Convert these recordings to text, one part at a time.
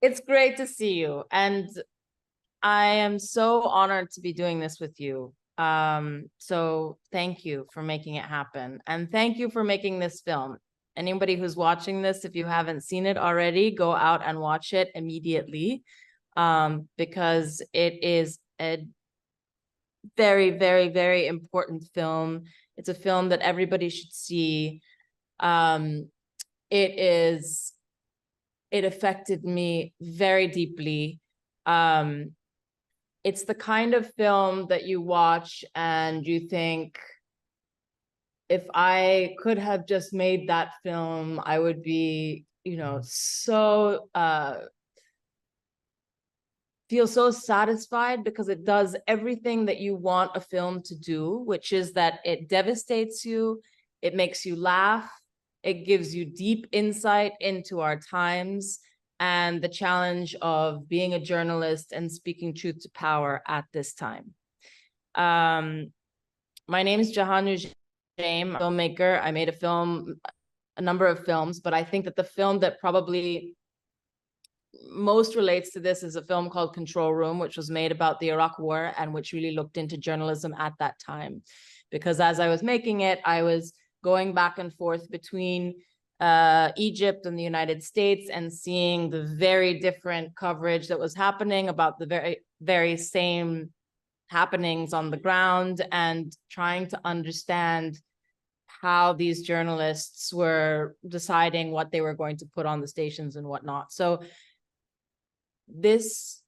It's great to see you. And I am so honored to be doing this with you. So thank you for making it happen. And thank you for making this film. Anybody who's watching this, if you haven't seen it already, go out and watch it immediately. Because it is a very, very, very important film. It's a film that everybody should see. Um, it affected me very deeply. It's the kind of film that you watch and you think, if I could have just made that film, I would be, so feel so satisfied, because it does everything that you want a film to do, which is that it devastates you, it makes you laugh, it gives you deep insight into our times and the challenge of being a journalist and speaking truth to power at this time. My name is Jehane Noujaim, a filmmaker. I made a number of films, but I think that the film that probably most relates to this is a film called Control Room, which was made about the Iraq War and which really looked into journalism at that time. Because as I was making it, I was going back and forth between Egypt and the United States and seeing the very different coverage that was happening about the very, very same happenings on the ground, and trying to understand how these journalists were deciding what they were going to put on the stations and whatnot. So this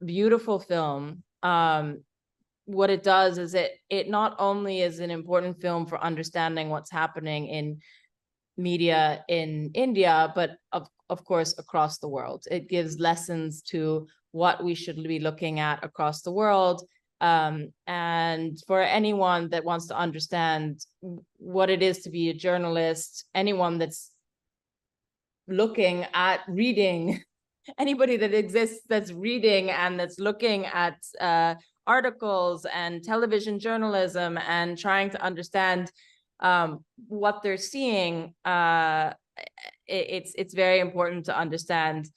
beautiful film, what it does is it not only is an important film for understanding what's happening in media in India, but of course across the world. It gives lessons to what we should be looking at across the world. And for anyone that wants to understand what it is to be a journalist, anyone that's looking at reading, anybody that exists that's reading and that's looking at articles and television journalism and trying to understand what they're seeing, it's very important to understand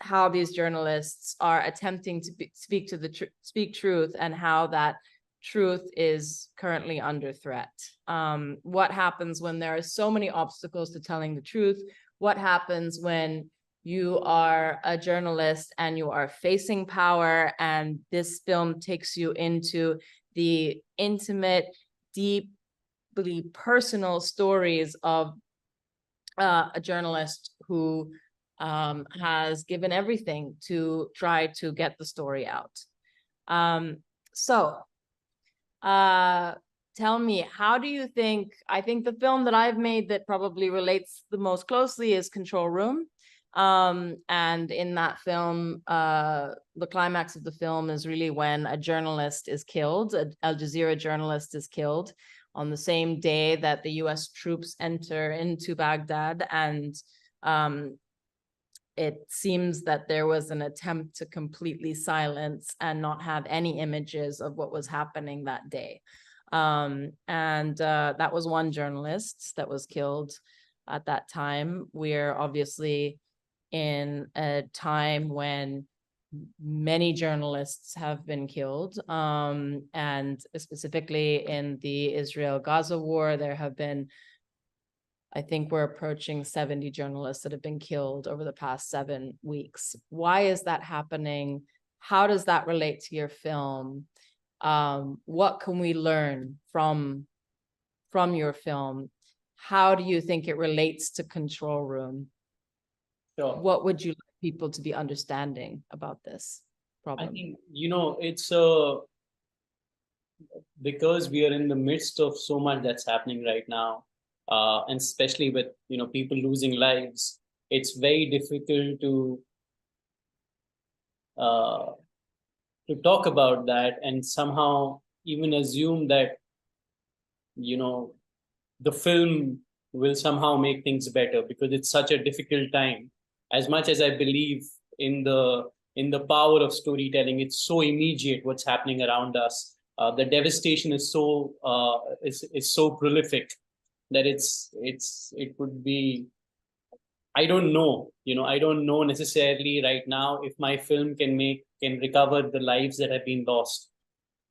how these journalists are attempting to speak truth, and how that truth is currently under threat. What happens when there are so many obstacles to telling the truth? What happens when you are a journalist and you are facing power? And this film takes you into the intimate, deeply personal stories of a journalist who has given everything to try to get the story out. Tell me, how do you think, I think the film that I've made that probably relates the most closely is Control Room. And in that film, the climax of the film is really when a journalist is killed, an Al Jazeera journalist is killed on the same day that the US troops enter into Baghdad. And it seems that there was an attempt to completely silence and not have any images of what was happening that day. That was one journalist that was killed at that time. We're obviously in a time when many journalists have been killed, and specifically in the Israel-Gaza war, there have been, I think we're approaching 70 journalists that have been killed over the past 7 weeks. Why is that happening? How does that relate to your film? What can we learn from your film? How do you think it relates to Control Room? Sure. What would you like people to be understanding about this problem? I think, it's because we are in the midst of so much that's happening right now, and especially with, people losing lives, it's very difficult uh, to talk about that and somehow even assume that, the film will somehow make things better, because it's such a difficult time. As much as I believe in the power of storytelling, it's so immediate what's happening around us. The devastation is so prolific that it would be I don't know, I don't know necessarily right now if my film can recover the lives that have been lost.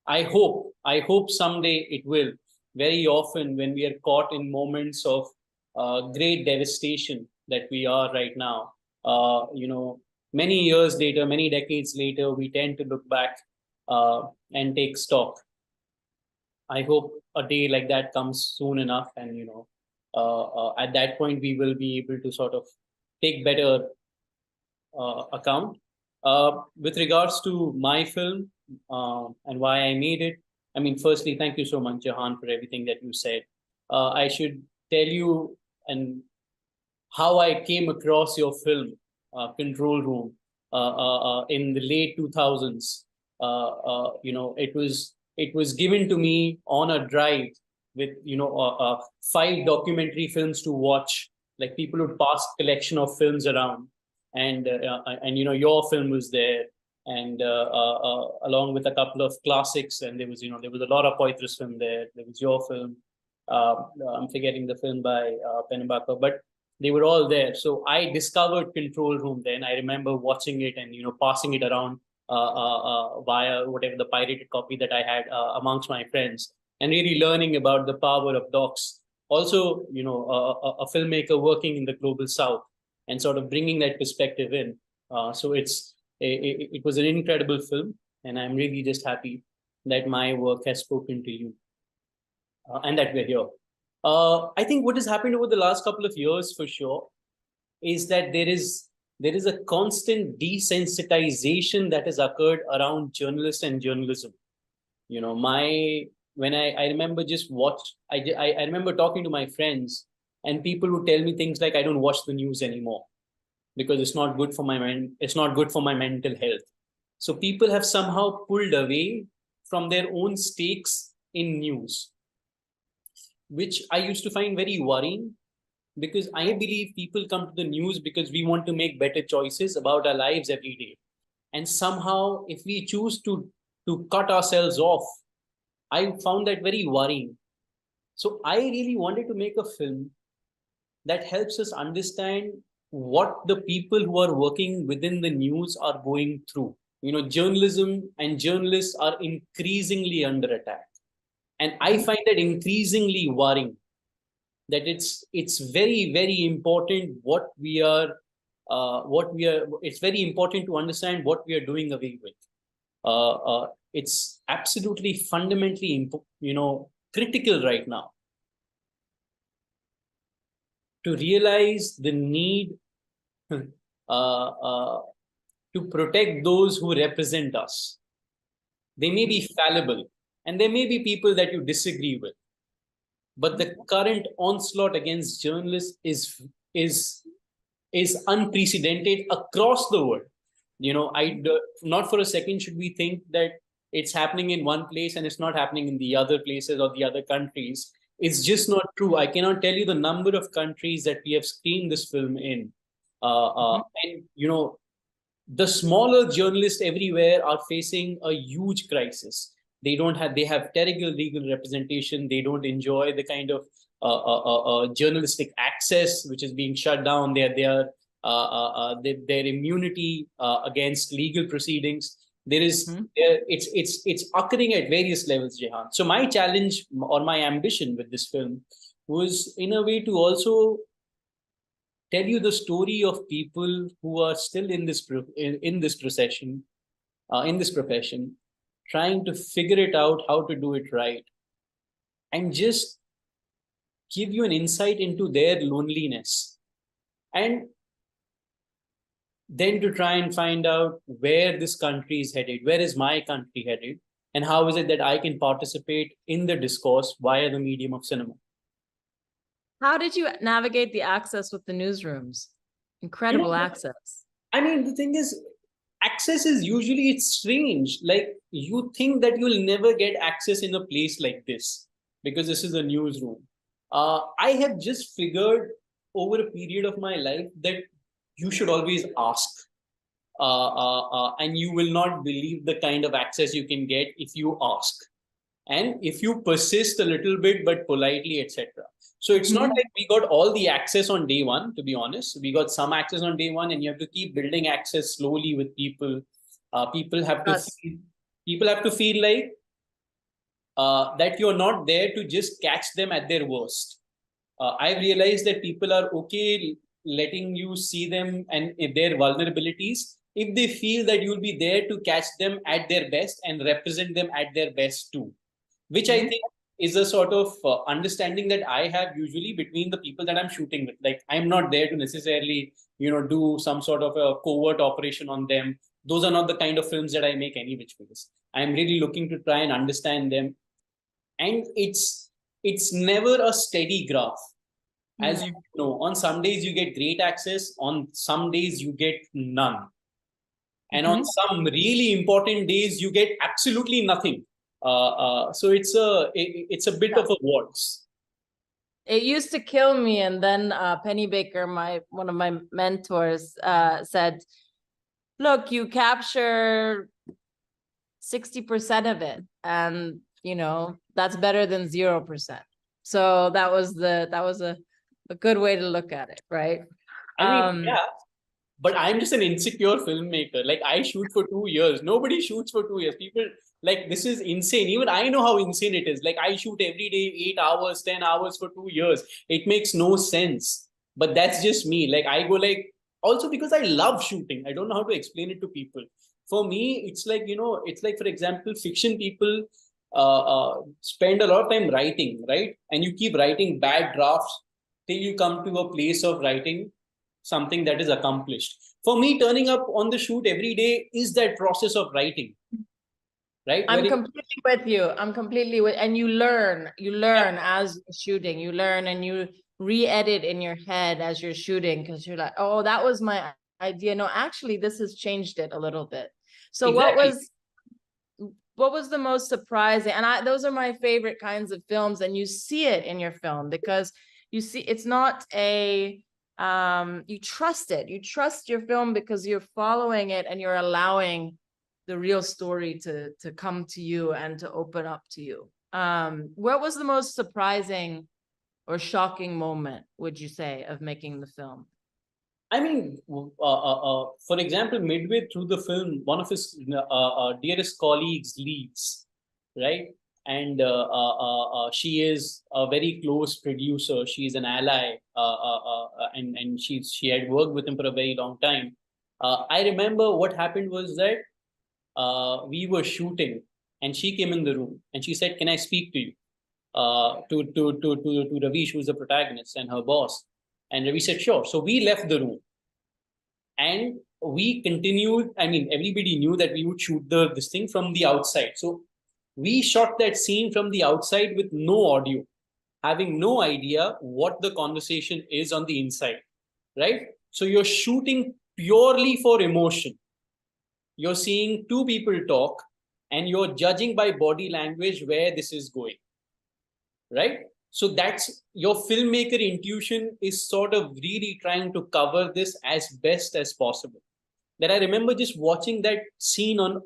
I hope someday it will. Very often, when we are caught in moments of great devastation that we are right now, many years later, many decades later, we tend to look back and take stock. I hope a day like that comes soon enough, and at that point, we will be able to sort of take better account. With regards to my film and why I made it, I mean, firstly, thank you so much, Jahan, for everything that you said. I should tell you and how I came across your film, Control Room, in the late 2000s. It was given to me on a drive with five documentary films to watch. Like people would pass collection of films around, and your film was there, and along with a couple of classics, and there was a lot of Poitras film there. There was your film. Uh, I'm forgetting the film by Pennebaker, but they were all there. So I discovered Control Room then. I remember watching it and passing it around via whatever the pirated copy that I had amongst my friends, and really learning about the power of docs. Also, a filmmaker working in the global south and sort of bringing that perspective in. So it was an incredible film, and I'm really just happy that my work has spoken to you and that we're here. I think what has happened over the last couple of years, for sure, is that there is a constant desensitization that has occurred around journalists and journalism. My when I remember just watch I remember talking to my friends, and people would tell me things like, I don't watch the news anymore because it's not good for my mental health. So people have somehow pulled away from their own stakes in news, which I used to find very worrying, because I believe people come to the news because we want to make better choices about our lives every day. And somehow, if we choose to cut ourselves off, I found that very worrying. So I really wanted to make a film that helps us understand what the people who are working within the news are going through. Journalism and journalists are increasingly under attack. And I find that increasingly worrying, that it's very, very important it's very important to understand what we are doing away with. It's absolutely fundamentally critical right now to realize the need to protect those who represent us. They may be fallible, and there may be people that you disagree with, but the current onslaught against journalists is unprecedented across the world. I not for a second should we think that it's happening in one place and it's not happening in the other places or the other countries. It's just not true. I cannot tell you the number of countries that we have screened this film in, and the smaller journalists everywhere are facing a huge crisis. They have terrible legal representation. They don't enjoy the kind of journalistic access which is being shut down. Their immunity against legal proceedings. It's occurring at various levels, Jehan. So my challenge or my ambition with this film was, in a way, to also tell you the story of people who are still in this procession, in this profession, trying to figure it out how to do it right, and just give you an insight into their loneliness, and then to try and find out where this country is headed, where is my country headed, and how is it that I can participate in the discourse via the medium of cinema. How did you navigate the access with the newsrooms? Incredible access. I mean, the thing is, access is usually, it's strange. Like, you think that you'll never get access in a place like this because this is a newsroom. I have just figured over a period of my life that you should always ask. And you will not believe the kind of access you can get if you ask. and if you persist a little bit, but politely, etc. So it's not like we got all the access on day one, to be honest. We got some access on day one, and you have to keep building access slowly with people. People have to Yes. feel, people have to feel like that you're not there to just catch them at their worst. I've realized that people are okay letting you see them and their vulnerabilities if they feel that you'll be there to catch them at their best and represent them at their best too, which I think is a sort of understanding that I have usually between the people that I'm shooting with. Like, I'm not there to necessarily, do some sort of a covert operation on them. Those are not the kind of films that I make any which ways. I'm really looking to try and understand them, and it's never a steady graph. As you know, on some days you get great access, on some days you get none, and on some really important days you get absolutely nothing. So it's a bit of a waltz. It used to kill me, and then Penny Baker, one of my mentors, said, "Look, you capture 60% of it, and that's better than 0%." So that was a good way to look at it, right? I mean, yeah, but I'm just an insecure filmmaker. Like, I shoot for 2 years. Nobody shoots for 2 years. People, like, this is insane. Even I know how insane it is. Like, I shoot every day, 8 hours, 10 hours for 2 years. It makes no sense. But that's just me. Like, I go like, also because I love shooting. I don't know how to explain it to people. For me, it's like, it's like, for example, fiction people spend a lot of time writing, right? And you keep writing bad drafts till you come to a place of writing something that is accomplished. For me, turning up on the shoot every day is that process of writing, right? I'm completely with you. And you learn as you're shooting. You learn and you re-edit in your head as you're shooting, because you're like, oh, that was my idea. No, actually, this has changed it a little bit. So Exactly. what was the most surprising? And those are my favorite kinds of films, and you see it in your film because you see it's not you trust it. You trust your film because you're following it and you're allowing the real story to come to you and to open up to you. What was the most surprising or shocking moment, would you say, of making the film? I mean, for example, midway through the film, one of his dearest colleagues leaves, right? And she is a very close producer. She's an ally, and she had worked with him for a very long time. I remember what happened was that we were shooting, and she came in the room and she said, "Can I speak to you?" To Ravi, who's the protagonist, and her boss. And Ravi said, "Sure." So we left the room and we continued. I mean, everybody knew that we would shoot this thing from the outside. So we shot that scene from the outside with no audio, having no idea what the conversation is on the inside, right? So you're shooting purely for emotion. You're seeing two people talk and you're judging by body language where this is going, right? So that's your filmmaker intuition is sort of really trying to cover this as best as possible. That I remember just watching that scene on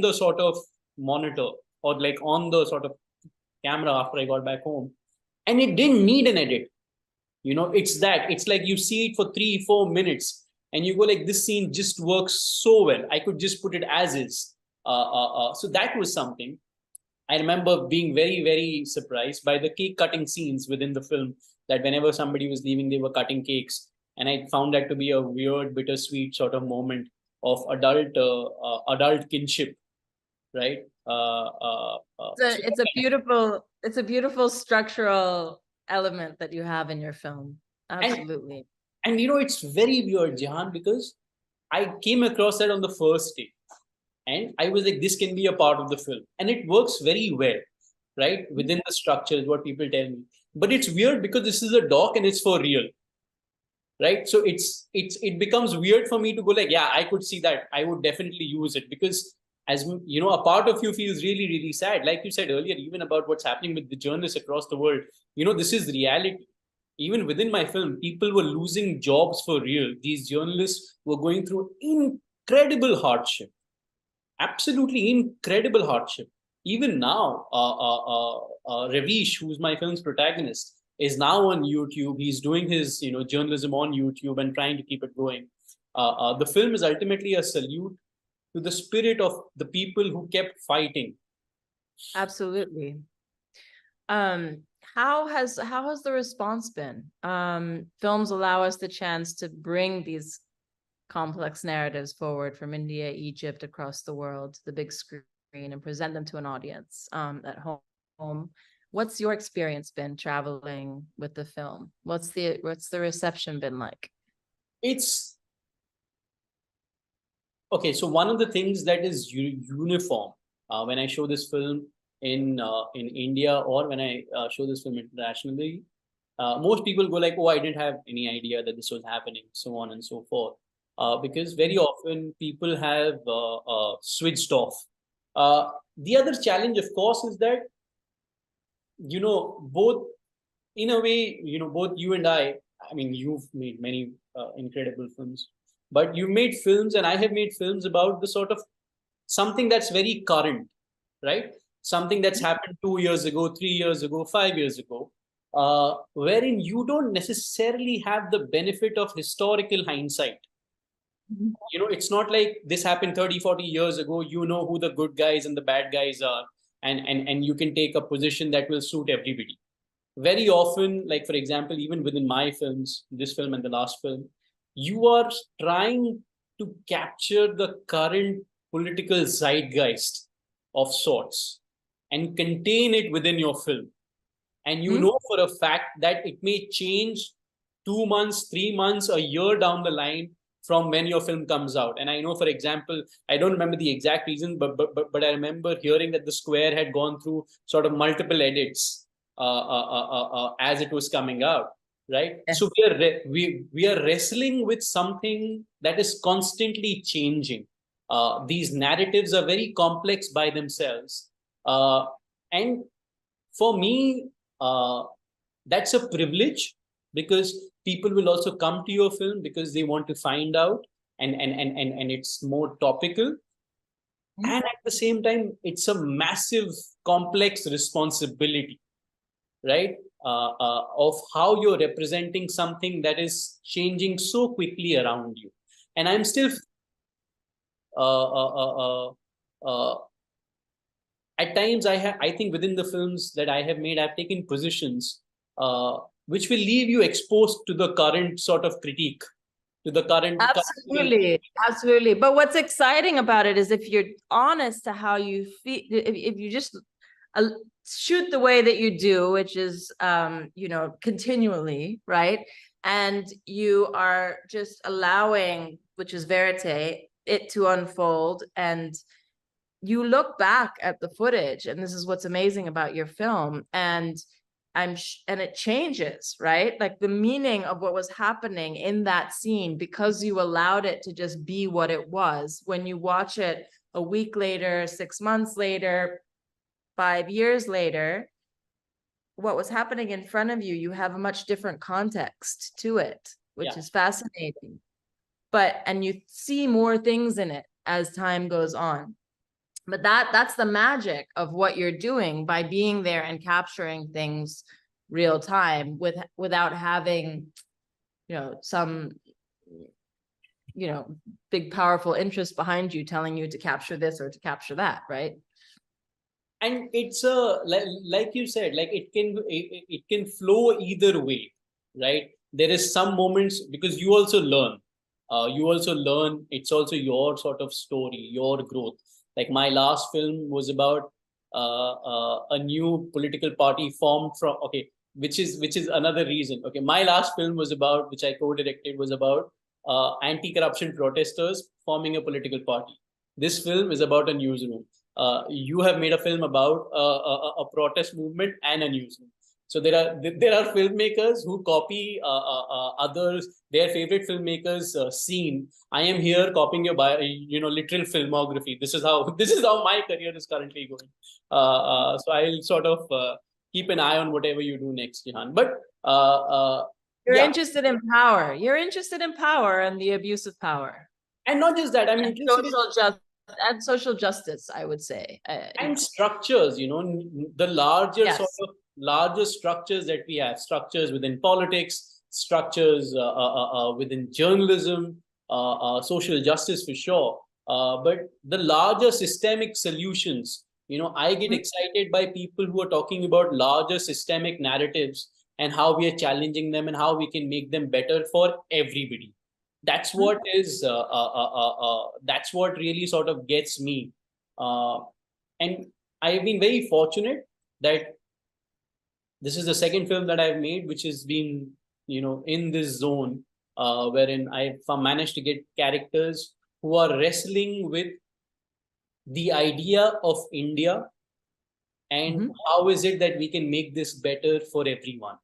the sort of monitor, or like on the sort of camera after I got back home, and it didn't need an edit. It's like you see it for 3-4 minutes and you go like, this scene just works so well. I could just put it as is. So that was something. I remember being very, very surprised by the cake cutting scenes within the film, that whenever somebody was leaving, they were cutting cakes. And I found that to be a weird, bittersweet sort of moment of adult kinship, right? It's a beautiful structural element that you have in your film. Absolutely. And it's very weird, Jahan, because I came across that on the first day. And I was like, this can be a part of the film. And it works very well, right? Within the structure is what people tell me. But it's weird because this is a doc and it's for real. Right. So it becomes weird for me to go like, yeah, I could see that. I would definitely use it because, as you know, a part of you feels really, really sad. Like you said earlier, even about what's happening with the journalists across the world. This is reality. Even within my film, people were losing jobs for real. These journalists were going through incredible hardship. Absolutely incredible hardship. even now, Ravish, who's my film's protagonist, is now on YouTube. He's doing his, journalism on YouTube and trying to keep it going. The film is ultimately a salute to the spirit of the people who kept fighting. Absolutely. How has the response been? Films allow us the chance to bring these complex narratives forward from India, Egypt, across the world to the big screen and present them to an audience at home. What's your experience been traveling with the film? What's the reception been like? It's okay. So one of the things that is uniform when I show this film in India, or when I show this film internationally, most people go like, "Oh, I didn't have any idea that this was happening," so on and so forth. Because very often people have switched off. The other challenge, of course, is that both in a way, both you and I mean, you've made many incredible films, but you've made films and I have made films about the sort of something that's very current, right? Something that's happened 2 years ago, 3 years ago, 5 years ago, wherein you don't necessarily have the benefit of historical hindsight. It's not like this happened 30, 40 years ago. You know who the good guys and the bad guys are, and you can take a position that will suit everybody. Very often, like for example, even within my films, this film and the last film, you are trying to capture the current political zeitgeist of sorts and contain it within your film. And you know for a fact that it may change 2 months, 3 months, a year down the line from when your film comes out. And I know, for example, I don't remember the exact reason, but I remember hearing that The Square had gone through sort of multiple edits as it was coming out, right? Yes. So we are wrestling with something that is constantly changing. These narratives are very complex by themselves, and for me, that's a privilege, because people will also come to your film because they want to find out, and it's more topical. And at the same time, it's a massive, complex responsibility, right? Of how you're representing something that is changing so quickly around you. And I'm still at times I think within the films that I have made, I've taken positions which will leave you exposed to the current sort of critique, to the current. Absolutely. But what's exciting about it is if you're honest to how you feel, if you just shoot the way that you do, which is continually, right? And you are just allowing, which is verite, it to unfold, and you look back at the footage, and this is what's amazing about your film, and it changes, right? Like the meaning of what was happening in that scene, because you allowed it to just be what it was. When you watch it a week later, 6 months later, 5 years later, what was happening in front of you, you have a much different context to it, which is fascinating. And you see more things in it as time goes on. But that's the magic of what you're doing by being there and capturing things real time without having, some, big powerful interest behind you telling you to capture this or to capture that, right? And it's like you said, like it can flow either way, right? There is some moments, because you also learn. It's also your sort of story, your growth. Like my last film was about a new political party formed from, which is another reason. Okay, my last film was about, which I co-directed, was about anti-corruption protesters forming a political party. This film is about a newsroom. You have made a film about a protest movement and a newsroom. So there are filmmakers who copy others, their favorite filmmakers' scene. I am here copying your literal filmography. This is how my career is currently going. So I'll sort of keep an eye on whatever you do next, Jehane. But you're interested in power. You're interested in power and the abuse of power. And not just that. I'm interested social justice. and social justice, I would say. And structures, the larger Yes. sort of larger structures that we have, structures within politics, structures within journalism, social justice for sure. But the larger systemic solutions, I get excited by people who are talking about larger systemic narratives and how we are challenging them and how we can make them better for everybody. That's what is that's what really sort of gets me. And I've been very fortunate that this is the second film that I've made, which has been, in this zone, wherein I've managed to get characters who are wrestling with the idea of India and how is it that we can make this better for everyone.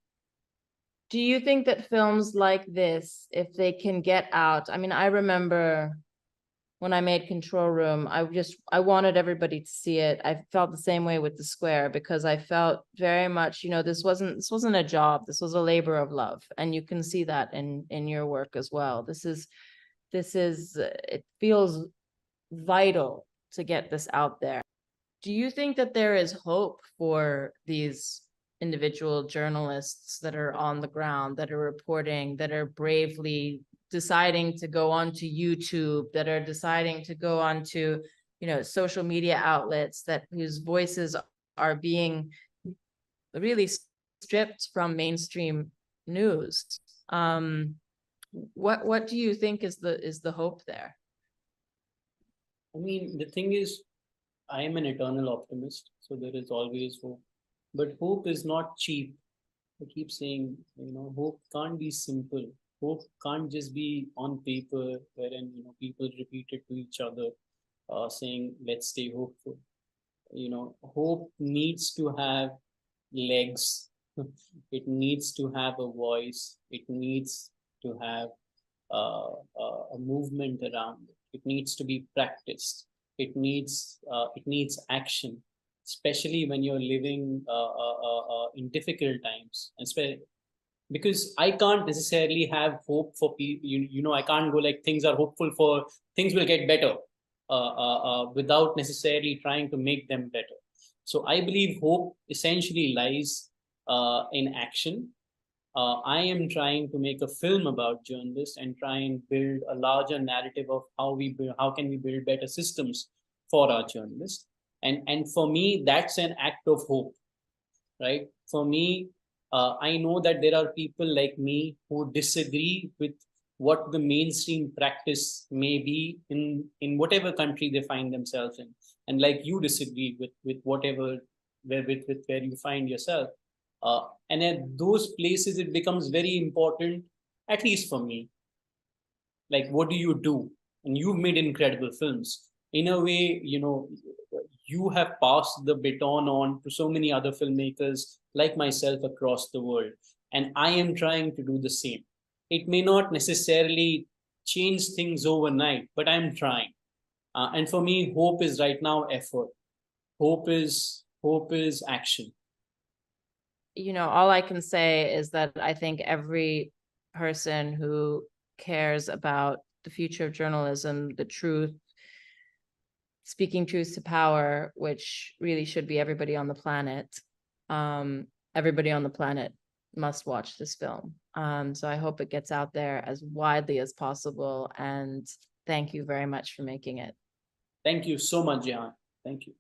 Do you think that films like this, if they can get out, I mean, I remember when I made Control Room, I wanted everybody to see it. I felt the same way with The Square, because I felt very much, this wasn't a job. This was a labor of love. And you can see that in your work as well. It feels vital to get this out there. Do you think that there is hope for these individual journalists that are on the ground, that are reporting, that are bravely deciding to go onto YouTube, that are deciding to go onto, social media outlets, whose voices are being really stripped from mainstream news? What do you think is the hope there? I mean, the thing is, I am an eternal optimist, so there is always hope. But hope is not cheap. I keep saying, hope can't be simple. Hope can't just be on paper, wherein people repeat it to each other, saying, "Let's stay hopeful." Hope needs to have legs. It needs to have a voice. It needs to have a movement around it. It needs to be practiced. It needs action, especially when you're living in difficult times, because I can't necessarily have hope for people. I can't go like things are hopeful for things will get better without necessarily trying to make them better. So I believe hope essentially lies in action. I am trying to make a film about journalists and try and build a larger narrative of how can we build better systems for our journalists. And for me, that's an act of hope, right? For me, I know that there are people like me who disagree with what the mainstream practice may be in whatever country they find themselves in, and like you disagree with whatever where you find yourself. And at those places, it becomes very important, at least for me. Like, what do you do? And you've made incredible films. In a way, you have passed the baton on to so many other filmmakers like myself across the world. And I am trying to do the same. It may not necessarily change things overnight, but I'm trying. And for me, hope is right now effort. Hope is action. All I can say is that I think every person who cares about the future of journalism, the truth, speaking truth to power, which really should be everybody on the planet, everybody on the planet must watch this film. So I hope it gets out there as widely as possible. And thank you very much for making it. Thank you so much, Jehane. Thank you.